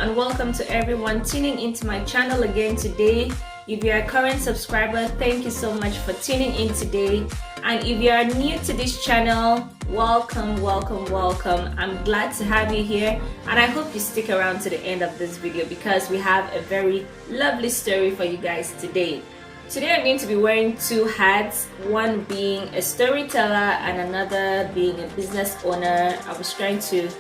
and welcome to everyone tuning into my channel again today. If you're a current subscriber, thank you so much for tuning in today. And if you are new to this channel, welcome. I'm glad to have you here, and I hope you stick around to the end of this video because we have a very lovely story for you guys today. Today I'm going to be wearing two hats, one being a storyteller and another being a business owner. I was trying to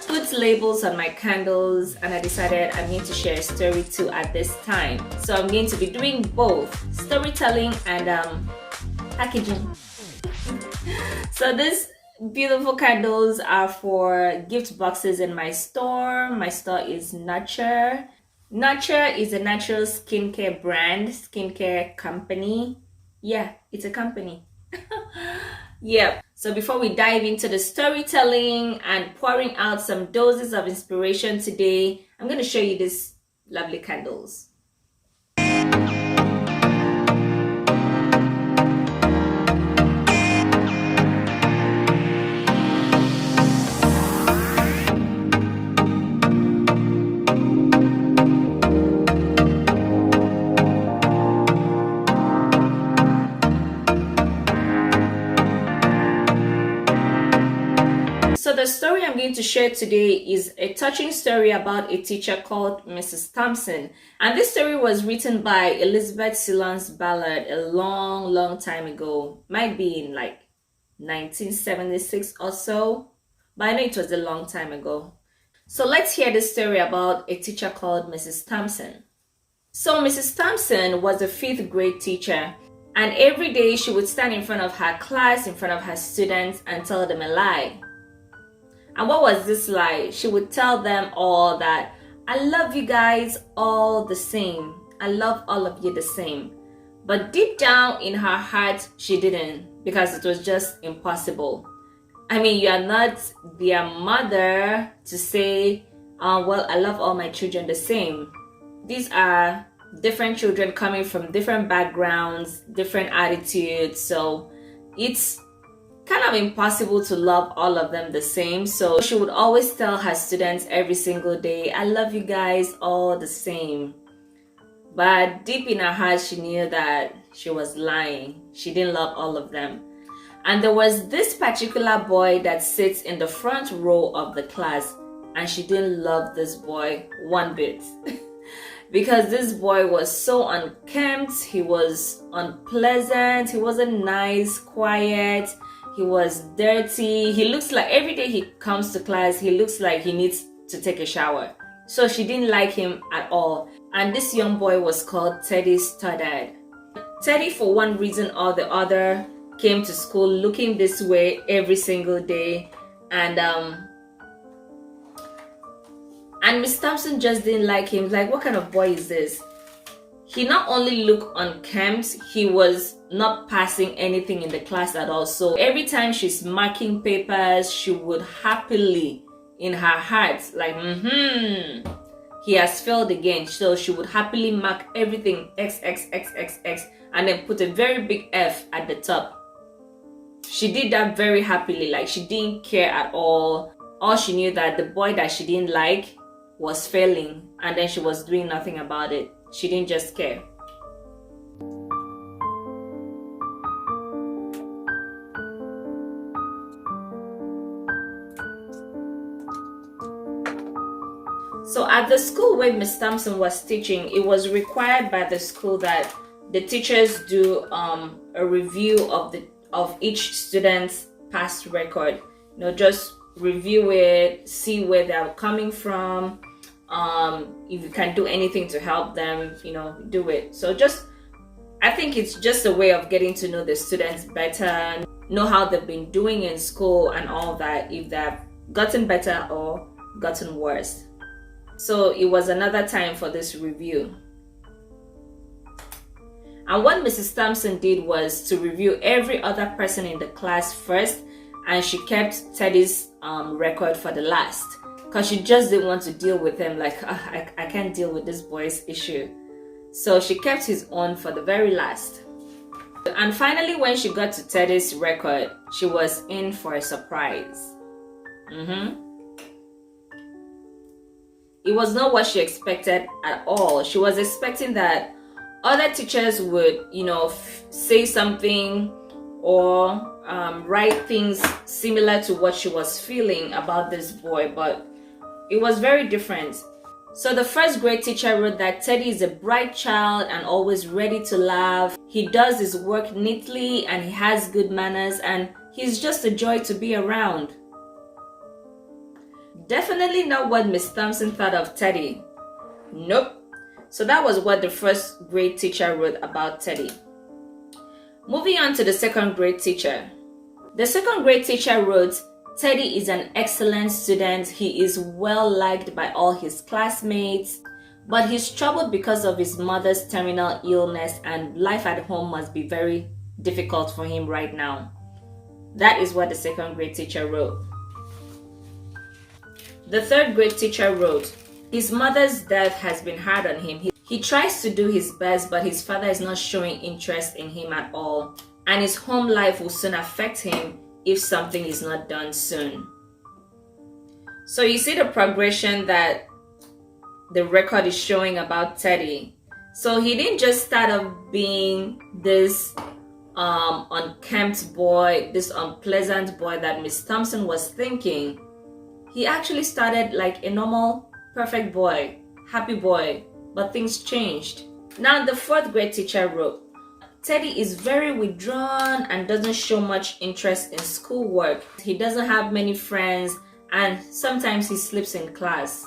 put labels on my candles and I decided I'm going to share a story too at this time. So I'm going to be doing both storytelling and packaging. So these beautiful candles are for gift boxes in my store. My store is Nurture. Nurture is a natural skincare brand, skincare company. Yeah, it's a company. Yep. So before we dive into the storytelling and pouring out some doses of inspiration today, I'm going to show you these lovely candles. So the story I'm going to share today is a touching story about a teacher called Mrs. Thompson. And this story was written by Elizabeth Ceylon's Ballard a long time ago. Might be in like 1976 or so, but I know it was a long time ago. So let's hear the story about a teacher called Mrs. Thompson. So Mrs. Thompson was a 5th grade teacher, and every day she would stand in front of her class, in front of her students, and tell them a lie. And what was this lie? She would tell them all that I love you guys all the same. I love all of you the same. But deep down in her heart, she didn't, because it was just impossible. I mean, you are not their mother to say, well, I love all my children the same. These are different children coming from different backgrounds, different attitudes. So it's kind of impossible to love all of them the same. So she would always tell her students every single day, I love you guys all the same. But deep in her heart, she knew that she was lying. She didn't love all of them. And there was this particular boy that sits in the front row of the class, and she didn't love this boy one bit. Because this boy was so unkempt, he was unpleasant, he wasn't nice, quiet, he was dirty. He looks like every day he comes to class, he looks like he needs to take a shower. So she didn't like him at all. And this young boy was called Teddy Stoddard. Teddy, for one reason or the other, came to school looking this way every single day. And Miss Thompson just didn't like him. Like, what kind of boy is this? He not only looked unkempt, he was not passing anything in the class at all. So every time she's marking papers, she would happily, in her heart, like, he has failed again. So she would happily mark everything X, and then put a very big F at the top. She did that very happily, like she didn't care at all. All she knew that the boy that she didn't like was failing, and then she was doing nothing about it. She didn't just care. So at the school where Miss Thompson was teaching, it was required by the school that the teachers do a review of each student's past record. You know, just review it, see where they're coming from. If you can do anything to help them, you know, do it. So I think it's just a way of getting to know the students better, know how they've been doing in school and all that, if they've gotten better or gotten worse. So it was another time for this review. And what Mrs. Thompson did was to review every other person in the class first, and she kept Teddy's record for the last, because she just didn't want to deal with him. Like, I can't deal with this boy's issue. So she kept his own for the very last. And finally, when she got to Teddy's record, she was in for a surprise. It was not what she expected at all. She was expecting that other teachers would, say something or write things similar to what she was feeling about this boy, but it was very different. So the first grade teacher wrote that Teddy is a bright child and always ready to laugh. He does his work neatly and he has good manners and he's just a joy to be around. Definitely not what Miss Thompson thought of Teddy. Nope. So that was what the first grade teacher wrote about Teddy. Moving on to the second grade teacher. The second grade teacher wrote, Teddy is an excellent student. He is well liked by all his classmates, but he's troubled because of his mother's terminal illness and life at home must be very difficult for him right now. That is what the second grade teacher wrote. The third grade teacher wrote, his mother's death has been hard on him. He tries to do his best, but his father is not showing interest in him at all, and his home life will soon affect him if something is not done soon. So you see the progression that the record is showing about Teddy. So he didn't just start off being this unkempt boy, this unpleasant boy that Miss Thompson was thinking. He actually started like a normal, perfect boy, happy boy, but things changed. Now the fourth grade teacher wrote, Teddy is very withdrawn and doesn't show much interest in schoolwork. He doesn't have many friends and sometimes he sleeps in class.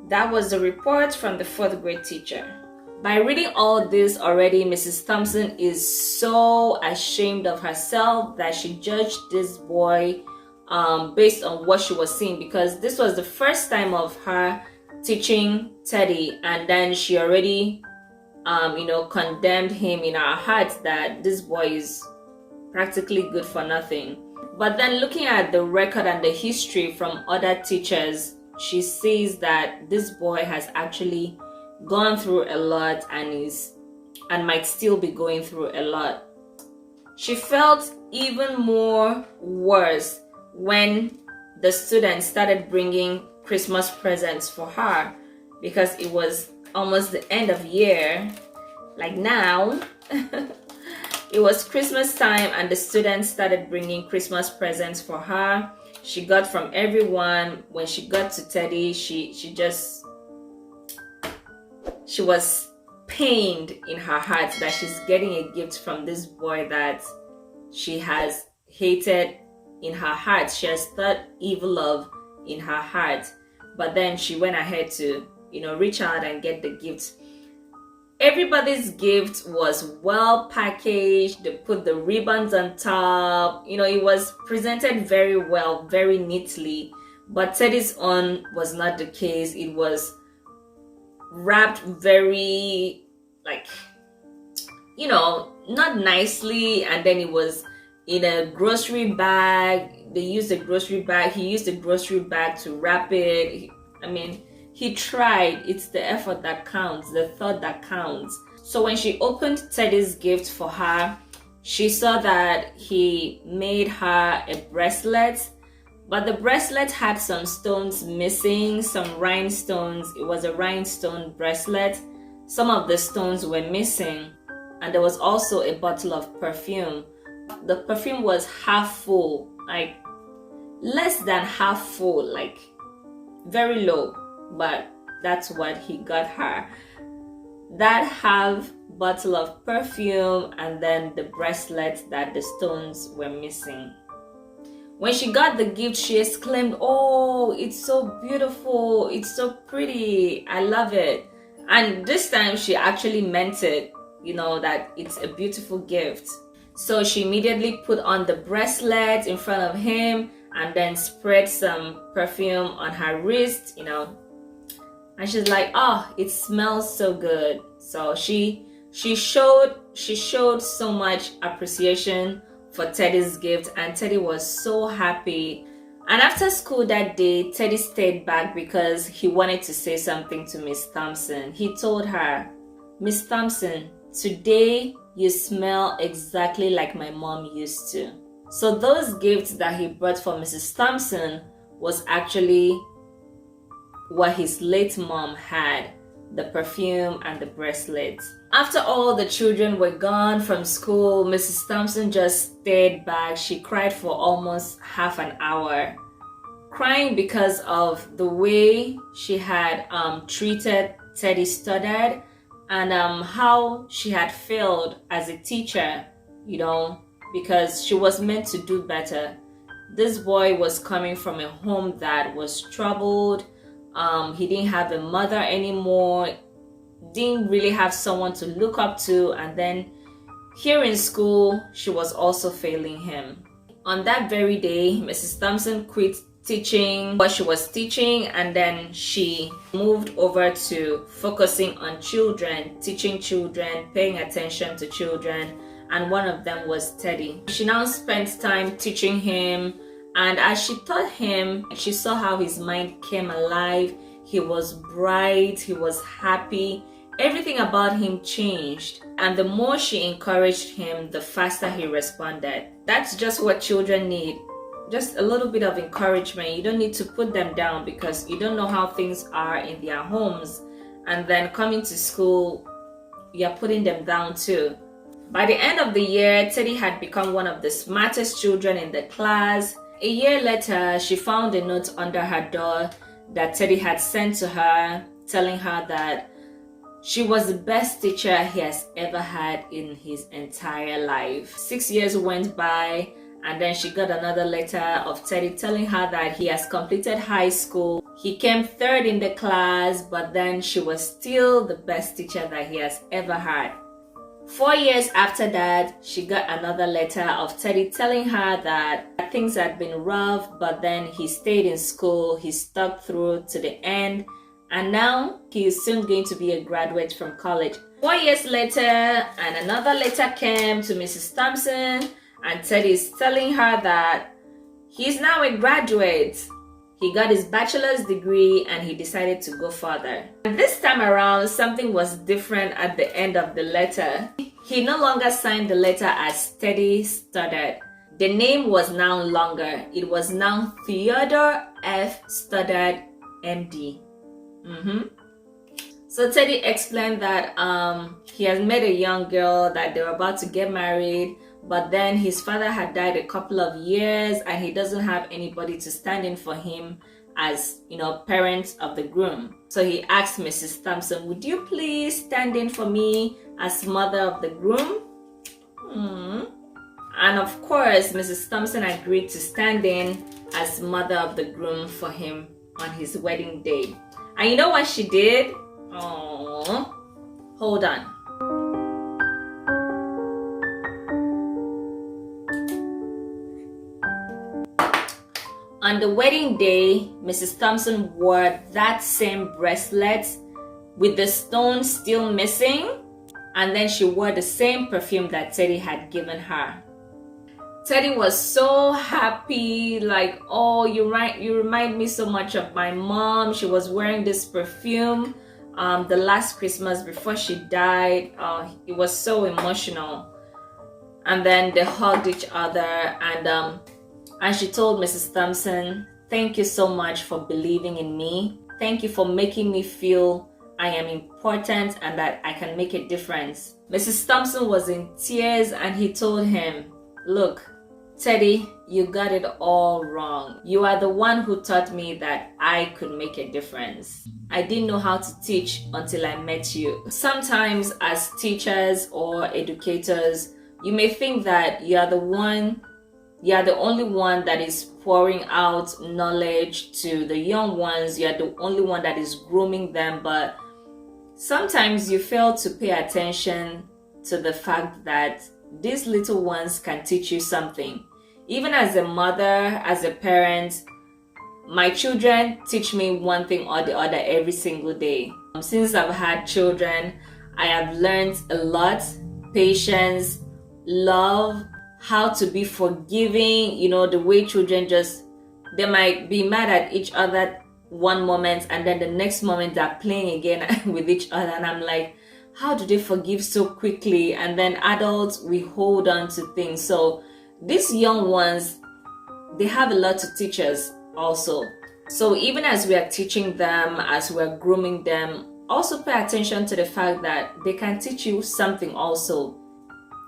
That was the report from the fourth grade teacher. By reading all this already, Mrs. Thompson is so ashamed of herself that she judged this boy based on what she was seeing, because this was the first time of her teaching Teddy, and then she already condemned him in her heart that this boy is practically good for nothing. But then looking at the record and the history from other teachers, she sees that this boy has actually gone through a lot and might still be going through a lot. She felt even more worse when the students started bringing Christmas presents for her, because it was almost the end of year, like now. It was Christmas time and the students started bringing Christmas presents for her. She got from everyone. When she got to Teddy, she was pained in her heart that she's getting a gift from this boy that she has hated in her heart. She has thought evil of in her heart, but then she went ahead to reach out and get the gift. Everybody's gift was well packaged. They put the ribbons on top. It was presented very well, very neatly. But Teddy's own was not the case. It was wrapped very, not nicely. And then it was in a grocery bag. They used a grocery bag. He used a grocery bag to wrap it. He tried. It's the effort that counts, the thought that counts. So when she opened Teddy's gift for her, she saw that he made her a bracelet, but the bracelet had some stones missing, some rhinestones. It was a rhinestone bracelet. Some of the stones were missing, and there was also a bottle of perfume. The perfume was half full, like less than half full, like very low. But that's what he got her. That half bottle of perfume and then the bracelet that the stones were missing. When she got the gift, she exclaimed, "Oh, it's so beautiful. It's so pretty. I love it." And this time she actually meant it, that it's a beautiful gift. So she immediately put on the bracelet in front of him and then spread some perfume on her wrist, And she's like, "Oh, it smells so good." So she showed so much appreciation for Teddy's gift, and Teddy was so happy. And after school that day, Teddy stayed back because he wanted to say something to Miss Thompson. He told her, "Miss Thompson, today you smell exactly like my mom used to." So those gifts that he brought for Mrs. Thompson was actually what his late mom had, the perfume and the bracelets. After all the children were gone from school, Mrs. Thompson just stayed back. She cried for almost half an hour, crying because of the way she had treated Teddy Stoddard and how she had failed as a teacher, because she was meant to do better. This boy was coming from a home that was troubled. He didn't have a mother anymore, didn't really have someone to look up to, and then here in school, she was also failing him. On that very day, Mrs. Thompson quit teaching what she was teaching, and then she moved over to focusing on children, teaching children, paying attention to children, and one of them was Teddy. She now spent time teaching him, and as she taught him, she saw how his mind came alive. He was bright, he was happy, everything about him changed, and the more she encouraged him, the faster he responded. That's just what children need. Just a little bit of encouragement. You don't need to put them down because you don't know how things are in their homes, and then coming to school, you're putting them down too. By the end of the year, Teddy had become one of the smartest children in the class. A year later, she found a note under her door that Teddy had sent to her, telling her that she was the best teacher he has ever had in his entire life. 6 years went by, and then she got another letter of Teddy telling her that he has completed high school. He came third in the class, but then she was still the best teacher that he has ever had. 4 years after that, she got another letter of Teddy telling her that things had been rough, but then he stayed in school, he stuck through to the end, and now he is soon going to be a graduate from college. 4 years later, and another letter came to Mrs. Thompson, and Teddy is telling her that he's now a graduate. He got his bachelor's degree and he decided to go further. And this time around, something was different at the end of the letter. He no longer signed the letter as Teddy Stoddard. The name was now longer. It was now Theodore F. Stoddard, MD. So Teddy explained that he has met a young girl, that they were about to get married, but then his father had died a couple of years and he doesn't have anybody to stand in for him as, parents of the groom. So he asked Mrs. Thompson, would you please stand in for me as mother of the groom? And of course, Mrs. Thompson agreed to stand in as mother of the groom for him on his wedding day. And you know what she did? Oh, hold on. On the wedding day, Mrs. Thompson wore that same bracelet with the stone still missing, and then she wore the same perfume that Teddy had given her. Teddy was so happy, like, oh, you remind me so much of my mom. She was wearing this perfume the last Christmas before she died. It was so emotional. And then they hugged each other, and she told Mrs. Thompson, thank you so much for believing in me. Thank you for making me feel I am important and that I can make a difference. Mrs. Thompson was in tears and he told him, look, Teddy, you got it all wrong. You are the one who taught me that I could make a difference. I didn't know how to teach until I met you. Sometimes as teachers or educators, you may think that you are the only one that is pouring out knowledge to the young ones. You are the only one that is grooming them, but sometimes you fail to pay attention to the fact that these little ones can teach you something. Even as a mother, as a parent, my children teach me one thing or the other every single day. Since I've had children, I have learned a lot: patience, love, how to be forgiving. The way children they might be mad at each other one moment and then the next moment they're playing again with each other, and I'm like, how do they forgive so quickly? And then adults, we hold on to things. So these young ones, they have a lot to teach us also. So even as we are teaching them, as we're grooming them, also pay attention to the fact that they can teach you something also.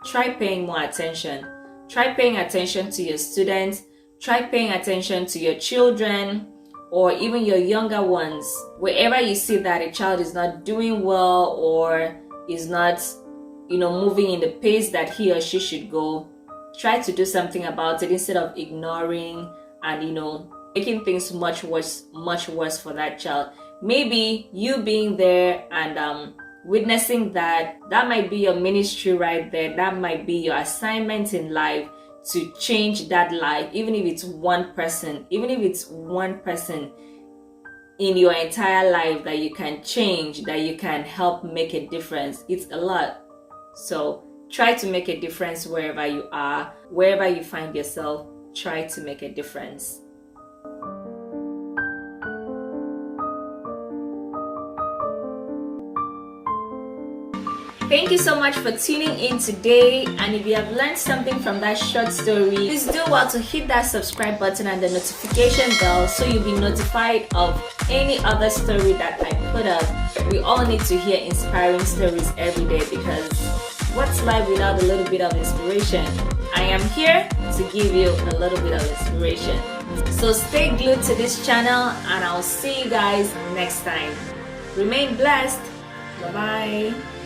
Try paying more attention. Try paying attention to your students. Try paying attention to your children or even your younger ones. Wherever you see that a child is not doing well or is not, moving in the pace that he or she should go, try to do something about it instead of ignoring and, making things much worse for that child. Maybe you being there and witnessing that might be your ministry right there. That might be your assignment in life, to change that life, even if it's one person in your entire life that you can change, that you can help make a difference. It's a lot. So try to make a difference wherever you are, wherever you find yourself. Try to make a difference. Thank you so much for tuning in today, and if you have learned something from that short story, please do well to hit that subscribe button and the notification bell so you'll be notified of any other story that I put up. We all need to hear inspiring stories every day, because what's life without a little bit of inspiration? I am here to give you a little bit of inspiration. So stay glued to this channel, and I'll see you guys next time. Remain blessed. Bye-bye.